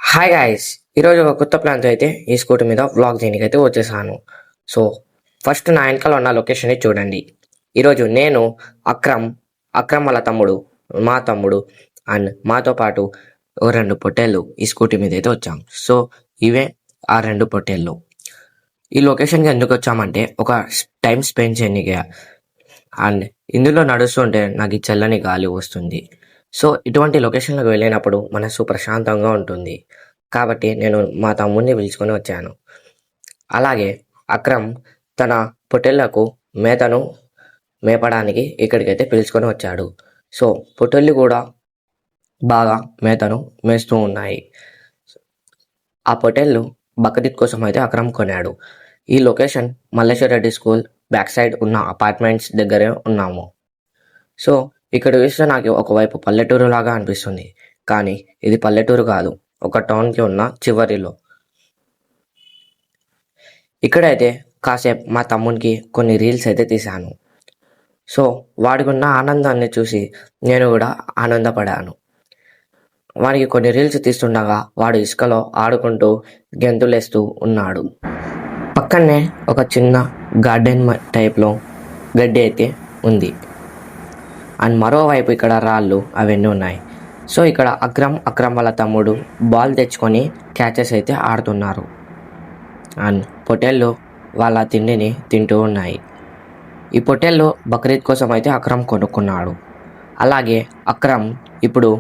Hi guys, ఈరోజు ఒక కొత్త ప్లాన్తో అయితే ఈ స్కూటర్ మీద వ్లాగ్ చేయడానికి అయితే వచ్చేసాను. సో ఫస్ట్ నా వెనకాల ఉన్న లొకేషన్ని చూడండి. ఈరోజు నేను అక్రమ్ వాళ్ళ తమ్ముడు, మా తమ్ముడు అండ్ మాతో పాటు ఓ 2 పొట్టేళ్ళు ఈ స్కూటీ మీద అయితే వచ్చాం. సో ఇవే ఆ 2 పొట్టేళ్ళు. ఈ లొకేషన్కి ఎందుకు వచ్చామంటే ఒక టైం స్పెండ్ చేయడానికి అండ్ ఇందులో నడుస్తుంటే నాకు ఈ చల్లని గాలి వస్తుంది. సో ఇటువంటి లొకేషన్లకు వెళ్ళినప్పుడు మనసు ప్రశాంతంగా ఉంటుంది. కాబట్టి నేను మా తమ్ముడిని పిలుచుకొని వచ్చాను. అలాగే అక్రమ్ తన పొట్టేళ్లకు మేతను మేపడానికి ఇక్కడికైతే పిలుచుకొని వచ్చాడు. సో పొట్టేళ్ళు కూడా బాగా మేతను మేస్తూ ఉన్నాయి. ఆ పొట్టేళ్ళు బక్రీద్ కోసం అయితే అక్రమ్ కొన్నాడు. ఈ location Malleshwar Reddy school back side ఉన్న అపార్ట్మెంట్స్ దగ్గరే ఉన్నాము. సో ఇక్కడ చూస్తే నాకు ఒకవైపు పల్లెటూరు లాగా అనిపిస్తుంది, కానీ ఇది పల్లెటూరు కాదు, ఒక టౌన్కి ఉన్న చివరిలో. ఇక్కడైతే కాసేపు మా తమ్మునికి కొన్ని రీల్స్ అయితే తీశాను. సో వాడికి ఉన్న ఆనందాన్ని చూసి నేను కూడా ఆనందపడాను. వాడికి కొన్ని రీల్స్ తీస్తుండగా వాడు ఇసుకలో ఆడుకుంటూ గెంతులేస్తూ ఉన్నాడు. పక్కనే ఒక చిన్న గార్డెన్ టైప్లో గడ్డి అయితే ఉంది అండ్ మరోవైపు ఇక్కడ రాళ్ళు అవన్నీ ఉన్నాయి. సో ఇక్కడ అక్రమ్ వాళ్ళ తమ్ముడు బాల్ తెచ్చుకొని క్యాచెస్ అయితే ఆడుతున్నారు అండ్ పొట్టేళ్ళు వాళ్ళ తిండిని తింటూ ఉన్నాయి. ఈ పొట్టేళ్ళు బక్రీద్ కోసం అయితే అక్రమ్ కొనుక్కున్నాడు. అలాగే అక్రమ్ ఇప్పుడు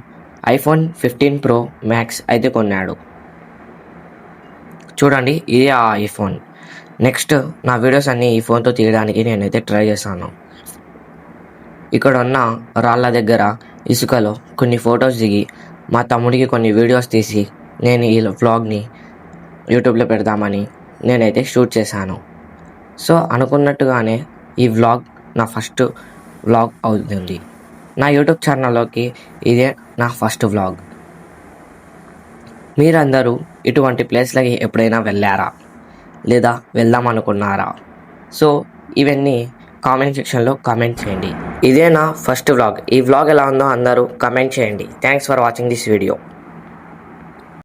iPhone 15 Pro Max అయితే కొన్నాడు. చూడండి, ఇదే ఆ ఐఫోన్. నెక్స్ట్ నా వీడియోస్ అన్నీ ఈ ఫోన్తో తీయడానికి నేనైతే ట్రై చేశాను. ఇక్కడ ఉన్న రాళ్ళ దగ్గర ఇసుకలో కొన్ని ఫొటోస్ దిగి మా తమ్ముడికి కొన్ని వీడియోస్ తీసి నేను ఈ వ్లాగ్ని యూట్యూబ్లో పెడదామని నేనైతే షూట్ చేశాను. సో అనుకున్నట్టుగానే ఈ వ్లాగ్ నా ఫస్ట్ వ్లాగ్ అవుతుంది. నా యూట్యూబ్ ఛానల్లోకి ఇదే నా ఫస్ట్ వ్లాగ్. మీరందరూ ఇటువంటి ప్లేస్లకి ఎప్పుడైనా వెళ్ళారా లేదా వెళ్దాం అనుకున్నారా? సో ఇవన్నీ కామెంట్ సెక్షన్లో కామెంట్ చేయండి. ఇదే నా ఫస్ట్ వ్లాగ్. ఈ వ్లాగ్ ఎలా ఉందో అందరూ కామెంట్ చేయండి. Thanks for watching this video.